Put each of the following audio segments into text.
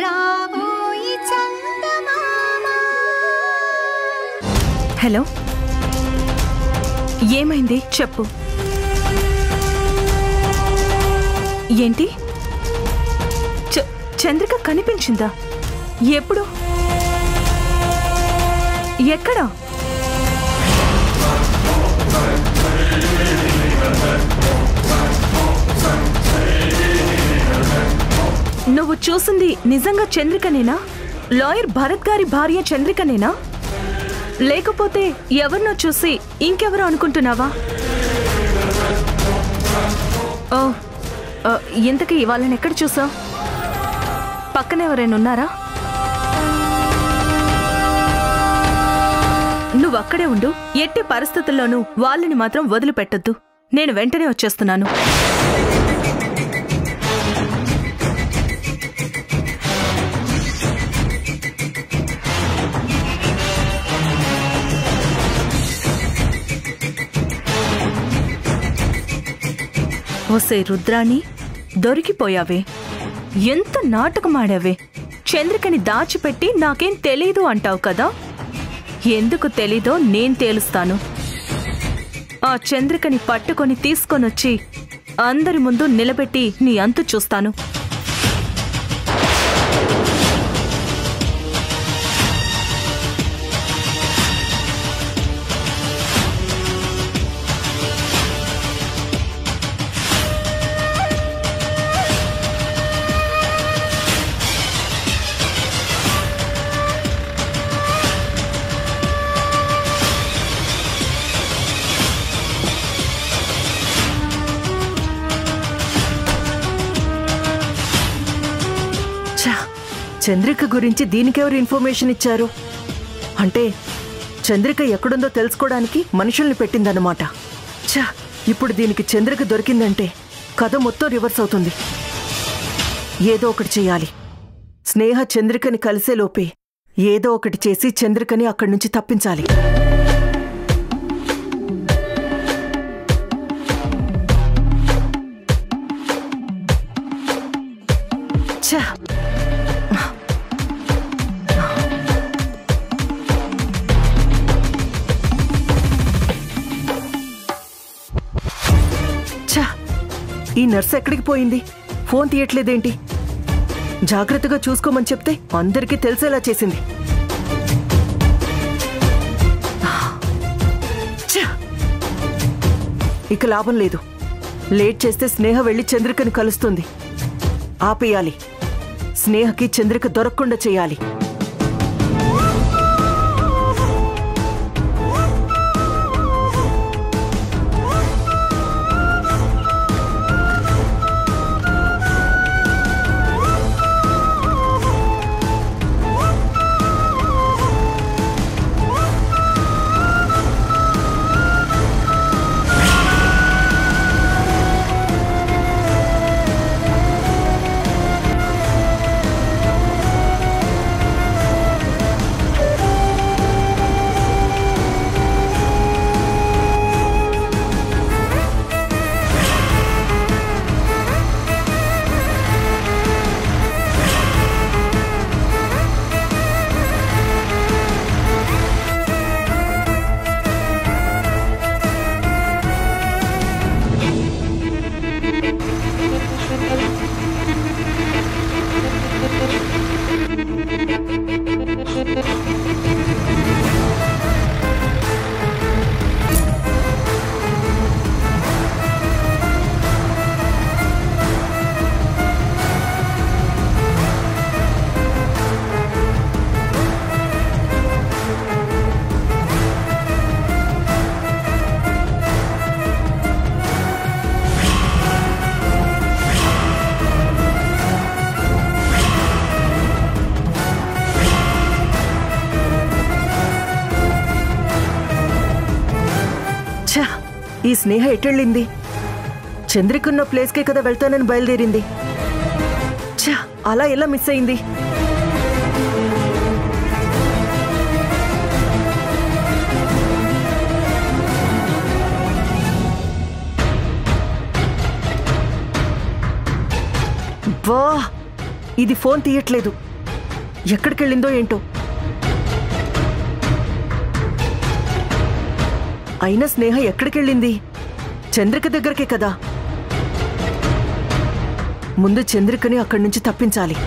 రాబోయి చందమామ. హలో, ఏమైంది చెప్పు. ఏంటి? చంద్రిక కనిపించిందా? ఎప్పుడు? ఎక్కడ? నువ్వు చూసింది నిజంగా చంద్రికనేనా? లాయర్ భరత్ గారి భార్య చంద్రికనేనా? లేకపోతే ఎవరినో చూసి ఇంకెవరో అనుకుంటున్నావా? ఇంతకీ వాళ్ళని ఎక్కడ చూసావు? పక్కన ఎవరైనా ఉన్నారా? నువ్వు అక్కడే ఉండు. ఎట్టి పరిస్థితుల్లోనూ వాళ్ళని మాత్రం వదిలిపెట్టొద్దు. నేను వెంటనే వచ్చేస్తున్నాను. ఓసే రుద్రాణి, దొరికిపోయావే. ఎంత నాటకమాడావే. చంద్రికని దాచిపెట్టి నాకేం తెలీదు అంటావు కదా. ఎందుకు తెలీదో నేను తేలుస్తాను. ఆ చంద్రికని పట్టుకొని తీసుకొనొచ్చి అందరి ముందు నిలబెట్టి నీ అంతు చూస్తాను. చంద్రిక గురించి దీనికెవరు ఇన్ఫర్మేషన్ ఇచ్చారు? అంటే చంద్రిక ఎక్కడుందో తెలుసుకోవడానికి మనుషుల్ని పెట్టిందన్నమాట. ఇప్పుడు దీనికి చంద్రిక దొరికిందంటే కథ మొత్తం రివర్స్ అవుతుంది. ఏదో ఒకటి చెయ్యాలి. స్నేహ చంద్రికని కలిసేలోపే ఏదో ఒకటి చేసి చంద్రికని అక్కడి నుంచి తప్పించాలి. ఈ నర్సు ఎక్కడికి పోయింది? ఫోన్ తీయట్లేదేంటి? జాగ్రత్తగా చూసుకోమని చెప్తే అందరికీ తెలిసేలా చేసింది. ఇక లాభం లేదు. లేట్ చేస్తే స్నేహ వెళ్ళి చంద్రికని కలుస్తుంది. ఆపేయాలి. స్నేహకి చంద్రిక దొరకకుండా చేయాలి. ఈ స్నేహ ఎటెళ్ళింది? చంద్రికున్న ప్లేస్కే కదా వెళ్తానని బయలుదేరింది. అలా ఎలా మిస్ అయింది? బా, ఇది ఫోన్ తీయట్లేదు. ఎక్కడికెళ్ళిందో ఏంటో. అయినా స్నేహ ఎక్కడికెళ్ళింది? చంద్రిక దగ్గరకే కదా. ముందు చంద్రికని అక్కడి నుంచి తప్పించాలి.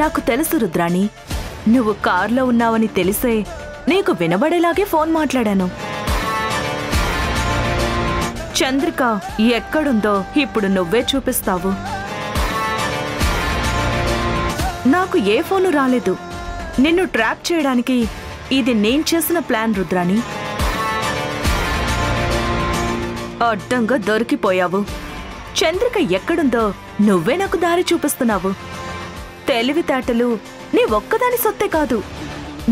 నాకు తెలుసు రుద్రాణి, నువ్వు కార్లో ఉన్నావని తెలిసే నీకు వినబడేలాగే ఫోన్ మాట్లాడాను. చంద్రిక ఎక్కడుందో ఇప్పుడు నువ్వే చూపిస్తావు. నాకు ఏ ఫోను రాలేదు. నిన్ను ట్రాప్ చేయడానికి ఇది నేను చేసిన ప్లాన్ రుద్రాణి. అడ్డంగా దొరికిపోయావు. చంద్రిక ఎక్కడుందో నువ్వే నాకు దారి చూపిస్తున్నావు. తెలివితేటలు నీ ఒక్కదాని సొత్తే కాదు,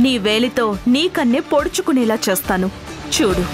నీ వేలితో నీ కన్నే పొడుచుకునేలా చేస్తాను చూడు.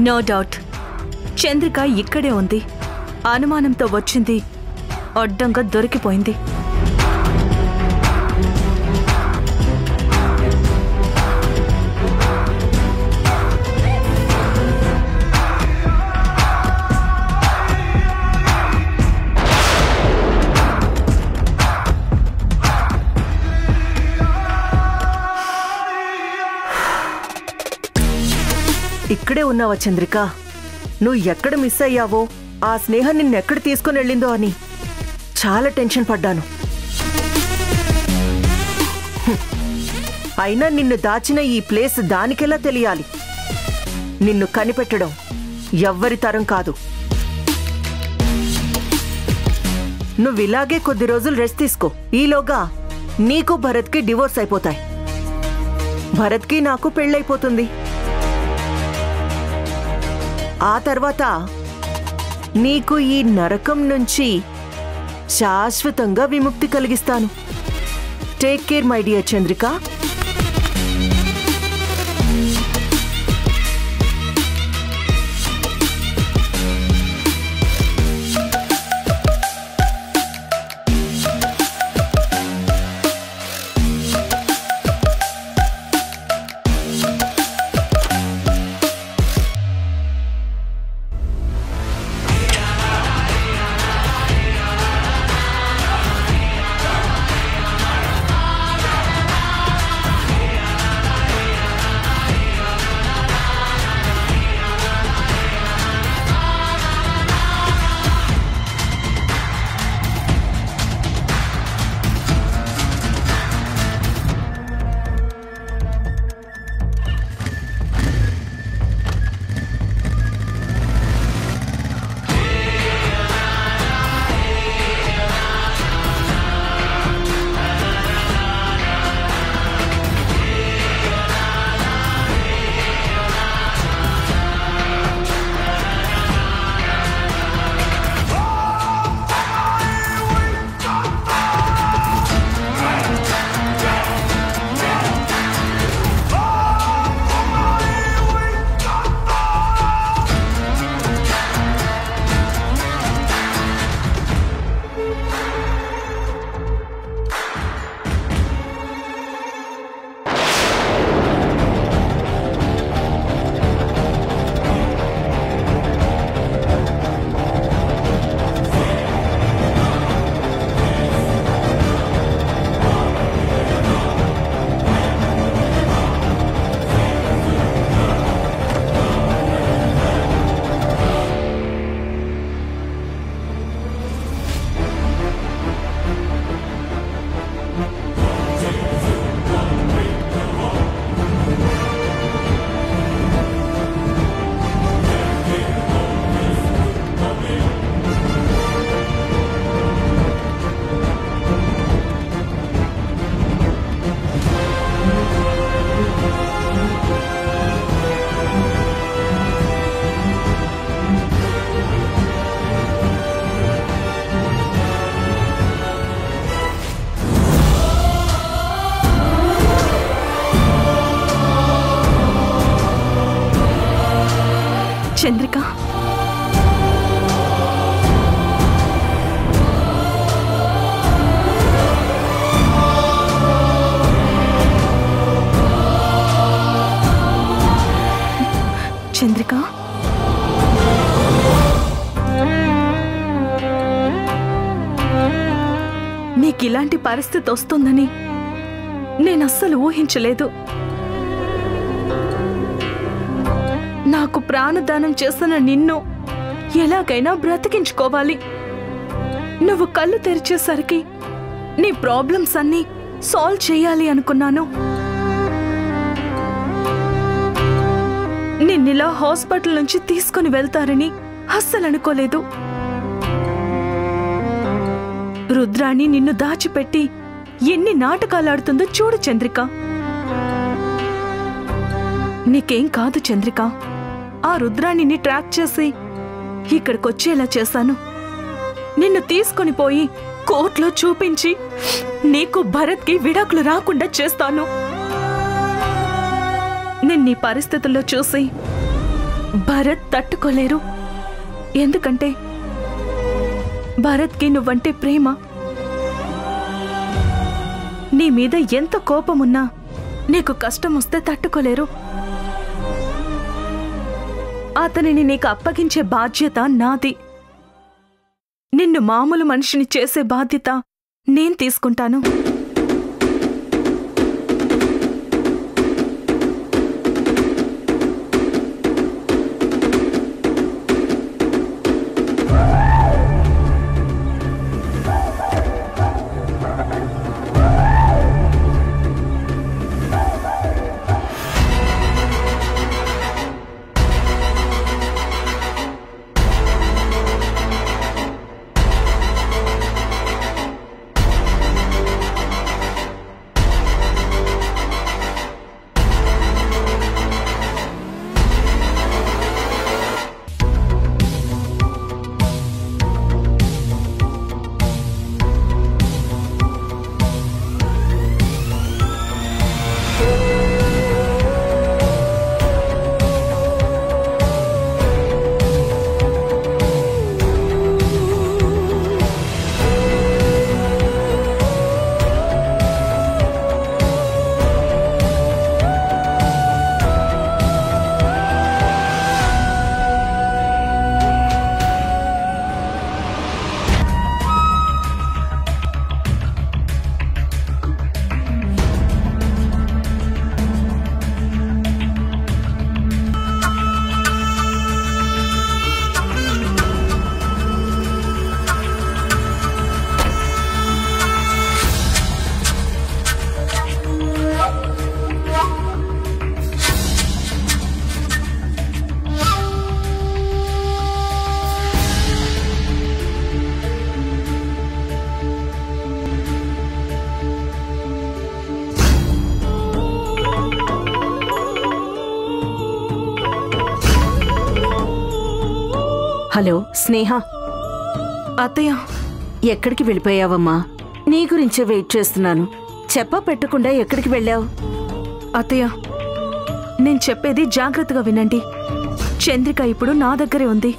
నో డౌట్ చంద్రిక ఇక్కడే ఉంది. అనుమానంతో వచ్చింది, అడ్డంగా దొరికిపోయింది. ఇక్కడే ఉన్నావా చంద్రిక? నువ్వు ఎక్కడ మిస్ అయ్యావో, ఆ స్నేహం నిన్నెక్కడ తీసుకుని వెళ్ళిందో అని చాలా టెన్షన్ పడ్డాను. అయినా నిన్ను దాచిన ఈ ప్లేస్ దానికెలా తెలియాలి? నిన్ను కనిపెట్టడం ఎవ్వరి తరం కాదు. నువ్విలాగే కొద్ది రోజులు రెస్ట్ తీసుకో. ఈలోగా నీకు భరత్కి డివోర్స్ అయిపోతాయి. భరత్కి నాకు పెళ్ళైపోతుంది. ఆ తర్వాత నీకు ఈ నరకం నుంచి శాశ్వతంగా విముక్తి కలిగిస్తాను. Take care my dear Chandrika. ఇలాంటి పరిస్థితి వస్తుందని నేనస్సలు ఊహించలేదు. నాకు ప్రాణదానం చేస్తున్న నిన్ను ఎలాగైనా బ్రతికించుకోవాలి. నువ్వు కళ్ళు తెరిచేసరికి నీ ప్రాబ్లమ్స్ అన్నీ సాల్వ్ చేయాలి అనుకున్నాను. నిన్నిలా హాస్పిటల్ నుంచి తీసుకుని వెళ్తారని అస్సలు అనుకోలేదు. రుద్రాణి నిన్ను దాచిపెట్టి ఎన్ని నాటకాలాడుతుందో చూడు చంద్రిక. నీకేం కాదు చంద్రిక. ఆ రుద్రాణిని ట్రాక్ చేసి ఇక్కడికొచ్చేలా చేశాను. నిన్ను తీసుకుని పోయి కోర్టులో చూపించి నీకు భరత్కి విడాకులు రాకుండా చేస్తాను. నిన్నీ పరిస్థితుల్లో చూసి భరత్ తట్టుకోలేరు. ఎందుకంటే భరత్కి నువ్వంటే ప్రేమ. నీ మీద ఎంత కోపమున్నా నీకు కష్టం వస్తే తట్టుకోలేరు. అతనిని నీకు అప్పగించే బాధ్యత నాది. నిన్ను మామూలు మనిషిని చేసే బాధ్యత నేను తీసుకుంటాను. హలో స్నేహ. అత్తయ్య, ఎక్కడికి వెళ్ళిపోయావమ్మా? నీ గురించే వెయిట్ చేస్తున్నాను. చెప్ప పెట్టకుండా ఎక్కడికి వెళ్ళావు? అత్తయ్య, నేను చెప్పేది జాగ్రత్తగా వినండి. చంద్రిక ఇప్పుడు నా దగ్గరే ఉంది.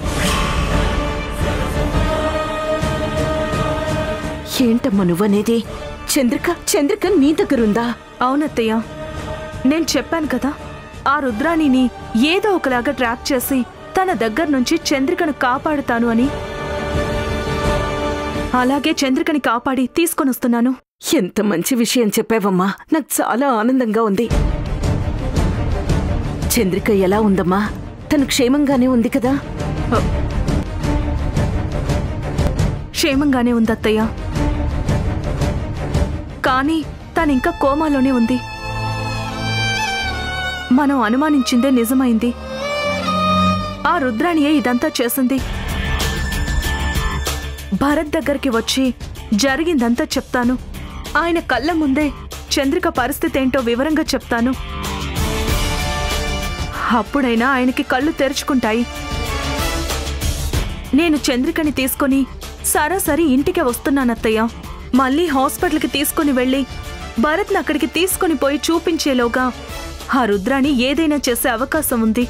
ఏంటమ్మా నువ్వనేది? చంద్రిక నీ దగ్గరుందా? అవునత్తయ్య, నేను చెప్పాను కదా, ఆ రుద్రాణిని ఏదో ఒకలాగా ట్రాప్ చేసి తన దగ్గర నుంచి చంద్రికను కాపాడుతాను అని. అలాగే చంద్రికని కాపాడి తీసుకొనొస్తున్నాను. ఎంత మంచి విషయం చెప్పావమ్మా. నాకు చాలా ఆనందంగా ఉంది. చంద్రిక ఎలా ఉందమ్మా? తను క్షేమంగానే ఉంది కదా? క్షేమంగానే ఉందత్తయ్య, కానీ తనింకా కోమాలోనే ఉంది. మనం అనుమానించిందే నిజమైంది. ఆ రుద్రాణియే ఇదంతా చేసింది. భరత్ దగ్గరికి వచ్చి జరిగిందంతా చెప్తాను. ఆయన కళ్ళ ముందే చంద్రిక పరిస్థితి ఏంటో వివరంగా చెప్తాను. అప్పుడైనా ఆయనకి కళ్ళు తెరుచుకుంటాయి. నేను చంద్రికని తీసుకొని సరాసరి ఇంటికే వస్తున్నానత్తయ్య. మళ్ళీ హాస్పిటల్కి తీసుకుని వెళ్ళి భరత్ని అక్కడికి తీసుకుని పోయి చూపించేలోగా ఆ రుద్రాణి ఏదైనా చేసే అవకాశం ఉంది.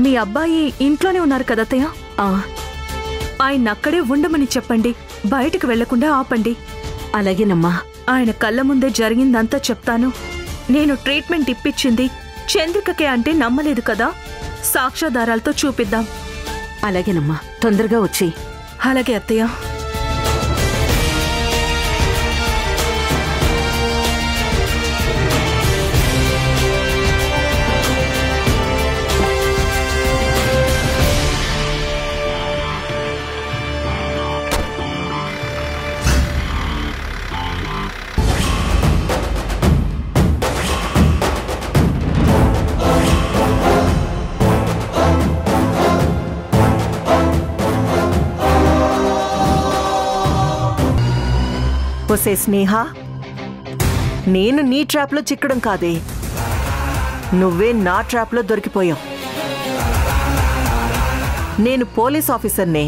మీ అబ్బాయి ఇంట్లోనే ఉన్నారు కదత్తయ్య? ఆయన అక్కడే ఉండమని చెప్పండి. బయటకు వెళ్లకుండా ఆపండి. అలాగేనమ్మా. ఆయన కళ్ళ ముందే జరిగిందంతా చెప్తాను. నేను ట్రీట్మెంట్ ఇప్పించింది చంద్రికకే అంటే నమ్మలేదు కదా, సాక్ష్యాధారాలతో చూపిద్దాం. అలాగేనమ్మా, తొందరగా వచ్చి. అలాగే అత్తయ్య. ఒసే స్నేహ, నేను నీ ట్రాప్లో చిక్కడం కాదే, నువ్వే నా ట్రాప్లో దొరికిపోయావు. నేను పోలీస్ ఆఫీసర్నే.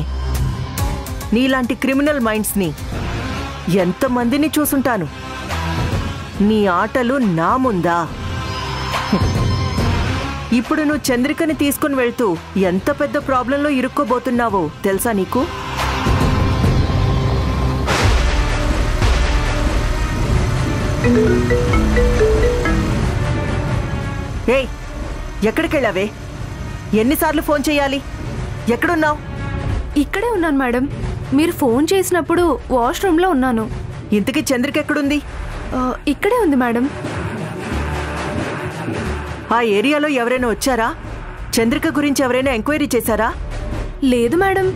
నీలాంటి క్రిమినల్ మైండ్స్ని ఎంతమందిని చూసుంటాను. నీ ఆటలు నా ముందా? ఇప్పుడు నువ్వు చంద్రికని తీసుకుని వెళ్తూ ఎంత పెద్ద ప్రాబ్లంలో ఇరుక్కోబోతున్నావో తెలుసా నీకు? ఏయ్, ఎక్కడికెళ్ళావే? ఎన్నిసార్లు ఫోన్ చేయాలి? ఎక్కడున్నావు? ఇక్కడే ఉన్నాను మేడం. మీరు ఫోన్ చేసినప్పుడు వాష్రూమ్లో ఉన్నాను. ఇంతకీ చంద్రిక ఎక్కడుంది? ఇక్కడే ఉంది మేడం. ఆ ఏరియాలో ఎవరైనా వచ్చారా? చంద్రిక గురించి ఎవరైనా ఎంక్వైరీ చేశారా? లేదు మేడం.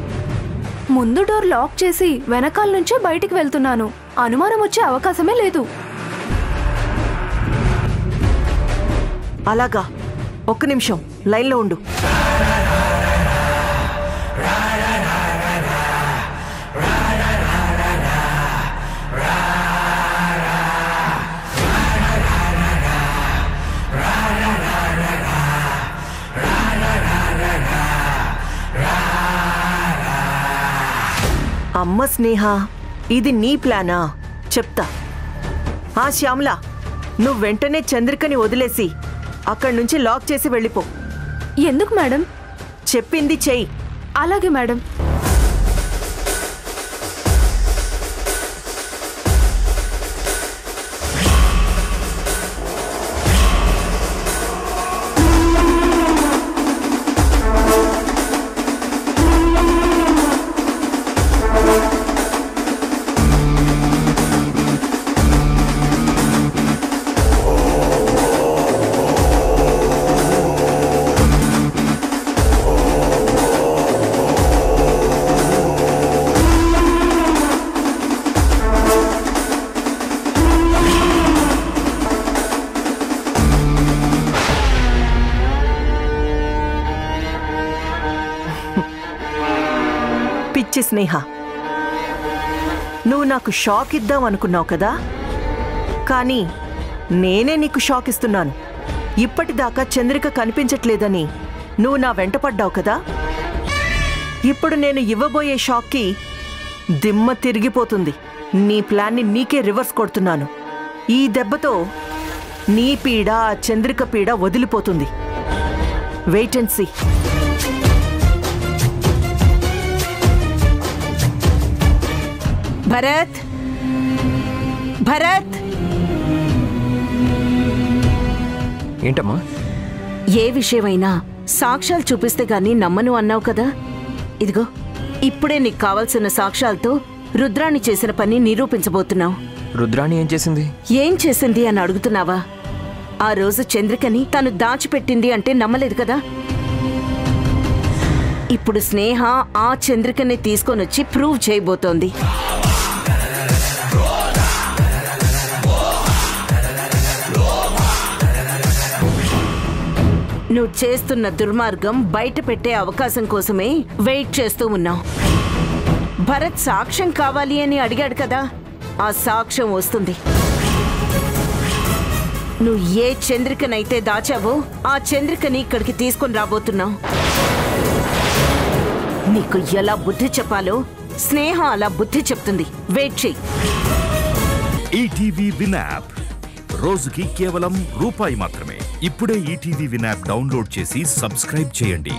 ముందు డోర్ లాక్ చేసి వెనకాల నుంచే బయటికి వెళ్తున్నాను. అనుమానం వచ్చే అవకాశమే లేదు. అలాగా, ఒక్క నిమిషం లైన్లో ఉండు. అమ్మ స్నేహ, ఇది నీ ప్లానా? చెప్తా. ఆ శ్యామల, నువ్వు వెంటనే చంద్రికని వదిలేసి అక్కడి నుంచి లాక్ చేసి వెళ్ళిపో. ఎందుకు మేడం? చెప్పింది చెయ్యి. అలాగే మేడం. స్నేహ, నువ్వు నాకు షాక్ ఇద్దాం అనుకున్నావు కదా, కానీ నేనే నీకు షాక్ ఇస్తున్నాను. ఇప్పటిదాకా చంద్రిక కనిపించట్లేదని నువ్వు నా వెంట పడ్డావు కదా, ఇప్పుడు నేను ఇవ్వబోయే షాక్కి దిమ్మ తిరిగిపోతుంది. నీ ప్లాన్ని నీకే రివర్స్ కొడుతున్నాను. ఈ దెబ్బతో నీ పీడ, ఆ చంద్రిక పీడ వదిలిపోతుంది. Wait and see. Bharat, Bharat! ఏంటమ్మా? ఏ విషయమైనా సాక్ష్యాలు చూపిస్తే గానీ నమ్మను అన్నావు కదా, ఇదిగో ఇప్పుడే నీకు కావాల్సిన సాక్ష్యాలతో రుద్రాణి చేసిన పని నిరూపించబోతున్నావు. రుద్రాణి ఏం చేసింది? ఏం చేసింది అని అడుగుతున్నావా? ఆ రోజు చంద్రికని తను దాచిపెట్టింది అంటే నమ్మలేదు కదా. ఇప్పుడు స్నేహ ఆ చంద్రికని తీసుకొనొచ్చి ప్రూవ్ చేయబోతోంది. నువ్వు చేస్తున్న దుర్మార్గం బయట పెట్టే అవకాశం కోసమే వెయిట్ చేస్తూ ఉన్నావు. భరత్ సాక్ష్యం కావాలి అని అడిగాడు కదా, ఆ సాక్ష్యం వస్తుంది. నువ్వు ఏ చంద్రికనైతే దాచావో ఆ చంద్రికని ఇక్కడికి తీసుకొని రాబోతున్నావు. నీకు ఎలా బుద్ధి చెప్పాలో స్నేహ అలా బుద్ధి చెప్తుంది. వెయిట్ చెయ్యి. ఈటీవీ విన్ యాప్ రోజుకి కేవలం రూపాయి మాత్రమే. ఇప్పుడే ఈటీవీ విన్ యాప్ డౌన్లోడ్ చేసి సబ్స్క్రైబ్ చేయండి.